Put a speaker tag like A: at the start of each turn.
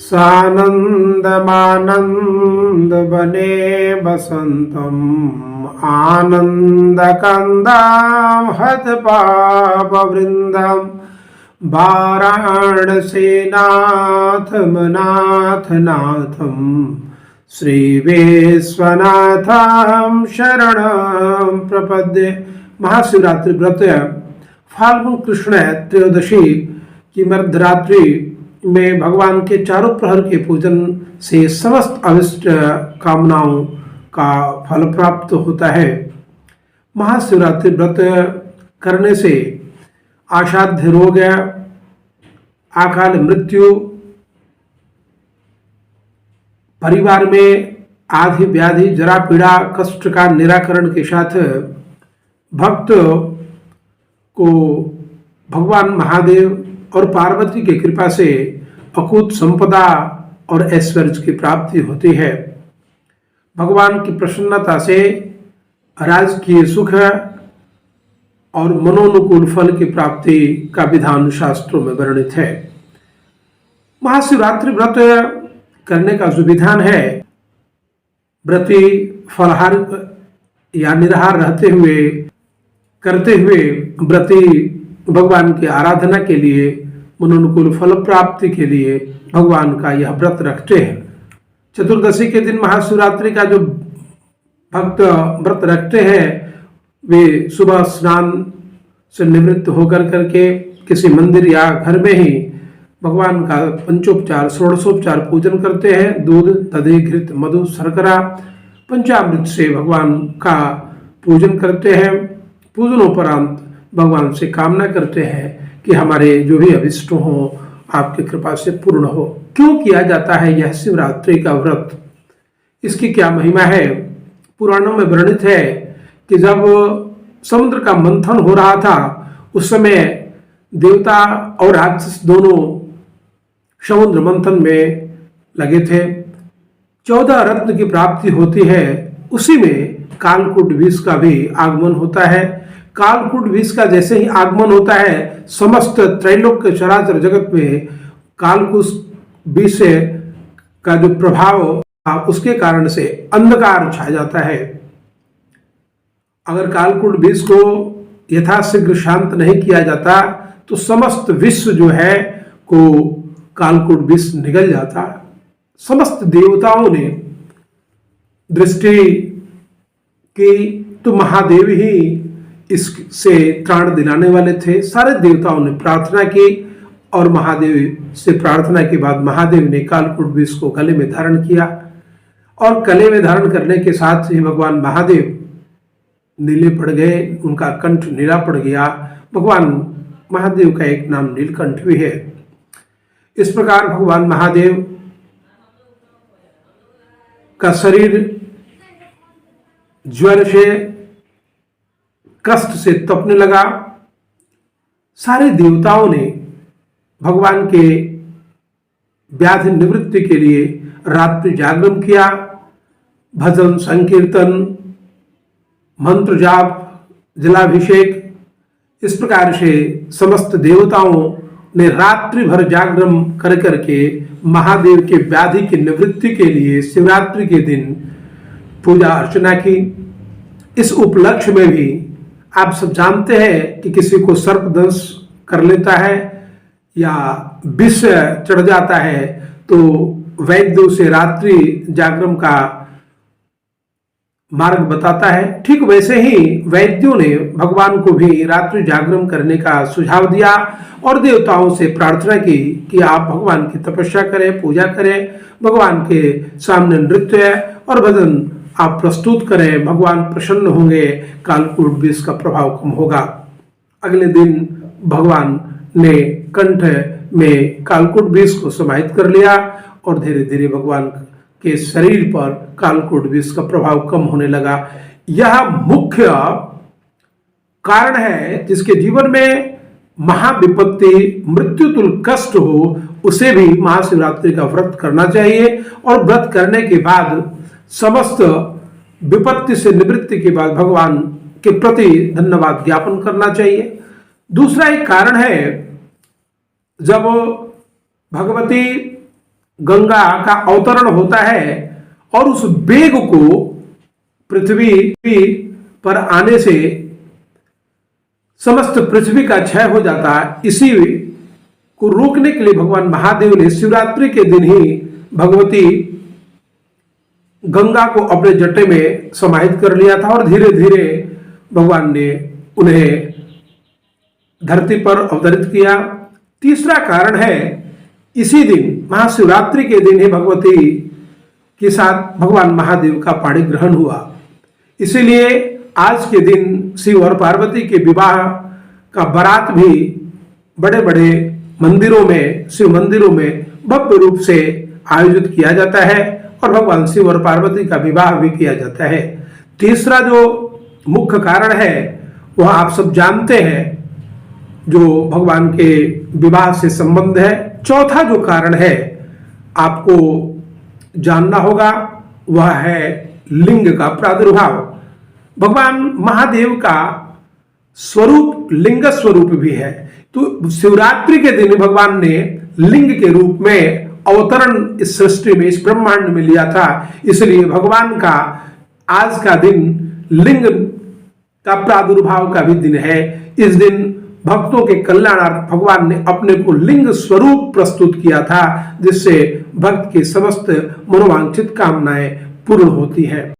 A: सानन्दमानन्दवने वसन्तम् आनन्दकन्दां हतपापवृन्दं वाराणसीनाथमनाथनाथं श्रीविश्वनाथं शरणं प्रपद्ये। महाशिवरात्रि व्रत फाल्गुन कृष्ण त्रयोदशी की मध्यरात्रि में भगवान के चारों प्रहर के पूजन से समस्त अभिष्ट कामनाओं का फल प्राप्त होता है। महाशिवरात्रि व्रत करने से असाध्य रोग, अकाल मृत्यु, परिवार में आदि व्याधि, जरा पीड़ा, कष्ट का निराकरण के साथ भक्त को भगवान महादेव और पार्वती की कृपा से अकूत संपदा और ऐश्वर्य की प्राप्ति होती है। भगवान की प्रसन्नता से राजकीय सुख और मनोनुकूल फल की प्राप्ति का विधान शास्त्रों में वर्णित है। महाशिवरात्रि व्रत करने का जो विधान है, व्रती फलाहार या निराहार रहते हुए करते हुए व्रती भगवान की आराधना के लिए, मनोनुकूल फल प्राप्ति के लिए भगवान का यह व्रत रखते हैं। चतुर्दशी के दिन महाशिवरात्रि का जो भक्त व्रत रखते हैं, वे सुबह स्नान से निवृत्त होकर करके किसी मंदिर या घर में ही भगवान का पंचोपचार षोडशोपचार पूजन करते हैं। दूध, दधि, घृत, मधु, शर्करा, पंचामृत से भगवान का पूजन करते हैं। पूजनोपरांत भगवान से कामना करते हैं कि हमारे जो भी अभिष्ट हों आपकी कृपा से पूर्ण हो। क्यों किया जाता है यह शिवरात्रि का व्रत, इसकी क्या महिमा है? पुराणों में वर्णित है कि जब समुद्र का मंथन हो रहा था, उस समय देवता और राक्षस दोनों समुद्र मंथन में लगे थे। 14 रत्न की प्राप्ति होती है। उसी में कालकूट विष का भी आगमन होता है। कालकूट विष का जैसे ही आगमन होता है, समस्त त्रैलोक्य चराचर जगत में कालकूट विष का जो प्रभाव उसके कारण से अंधकार छा जाता है। अगर कालकूट विष को यथाशीघ्र शांत नहीं किया जाता तो समस्त विश्व जो है को कालकूट विष निगल जाता। समस्त देवताओं ने दृष्टि की तो महादेव ही इससे त्राण दिलाने वाले थे। सारे देवताओं ने प्रार्थना की और महादेव से प्रार्थना के बाद महादेव ने कालकूट विष को गले में धारण किया और गले में धारण करने के साथ ही भगवान महादेव नीले पड़ गए, उनका कंठ नीला पड़ गया। भगवान महादेव का एक नाम नीलकंठ भी है। इस प्रकार भगवान महादेव का शरीर ज्वर से, कष्ट से तपने लगा। सारे देवताओं ने भगवान के व्याधि निवृत्ति के लिए रात्रि जागरण किया। भजन, संकीर्तन, मंत्र जाप, जलाभिषेक, इस प्रकार से समस्त देवताओं ने रात्रि भर जागरण कर करके महादेव के व्याधि की निवृत्ति के लिए शिवरात्रि के दिन पूजा अर्चना की। इस उपलक्ष्य में भी आप सब जानते हैं कि किसी को सर्पदंश कर लेता है या विष चढ़ जाता है तो वैद्य उसे रात्रि जागरण का मार्ग बताता है। ठीक वैसे ही वैद्यों ने भगवान को भी रात्रि जागरण करने का सुझाव दिया और देवताओं से प्रार्थना की कि आप भगवान की तपस्या करें, पूजा करें, भगवान के सामने नृत्य और भजन आप प्रस्तुत करें, भगवान प्रसन्न होंगे, कालकूट विष का प्रभाव कम होगा। अगले दिन भगवान ने कंठ में कालकूट विष को समाहित कर लिया और धीरे धीरे भगवान के शरीर पर कालकूट विष का प्रभाव कम होने लगा। यह मुख्य कारण है जिसके जीवन में महाविपत्ति, मृत्युतुल्य कष्ट हो, उसे भी महाशिवरात्रि का व्रत करना चाहिए और व्रत करने के बाद समस्त विपत्ति से निवृत्ति के बाद भगवान के प्रति धन्यवाद ज्ञापन करना चाहिए। दूसरा एक कारण है, जब भगवती गंगा का अवतरण होता है और उस वेग को पृथ्वी पर आने से समस्त पृथ्वी का क्षय हो जाता है। इसी को रोकने के लिए भगवान महादेव ने शिवरात्रि के दिन ही भगवती गंगा को अपने जटे में समाहित कर लिया था और धीरे धीरे भगवान ने उन्हें धरती पर अवतरित किया। तीसरा कारण है, इसी दिन महाशिवरात्रि के दिन ही भगवती के साथ भगवान महादेव का पाणी ग्रहण हुआ। इसीलिए आज के दिन शिव और पार्वती के विवाह का बारात भी बड़े बड़े मंदिरों में, शिव मंदिरों में भव्य रूप से आयोजित किया जाता है और भगवान शिव और पार्वती का विवाह भी किया जाता है। तीसरा जो मुख्य कारण है वह आप सब जानते हैं, जो भगवान के विवाह से संबंध है। चौथा जो कारण है आपको जानना होगा वह है लिंग का प्रादुर्भाव। भगवान महादेव का स्वरूप लिंग स्वरूप भी है, तो शिवरात्रि के दिन भगवान ने लिंग के रूप में अवतरण इस सृष्टि में, इस ब्रह्मांड में लिया था। इसलिए भगवान का आज का दिन लिंग का प्रादुर्भाव का भी दिन है। इस दिन भक्तों के कल्याणार्थ भगवान ने अपने को लिंग स्वरूप प्रस्तुत किया था, जिससे भक्त की समस्त मनोवांछित कामनाएं पूर्ण होती हैं।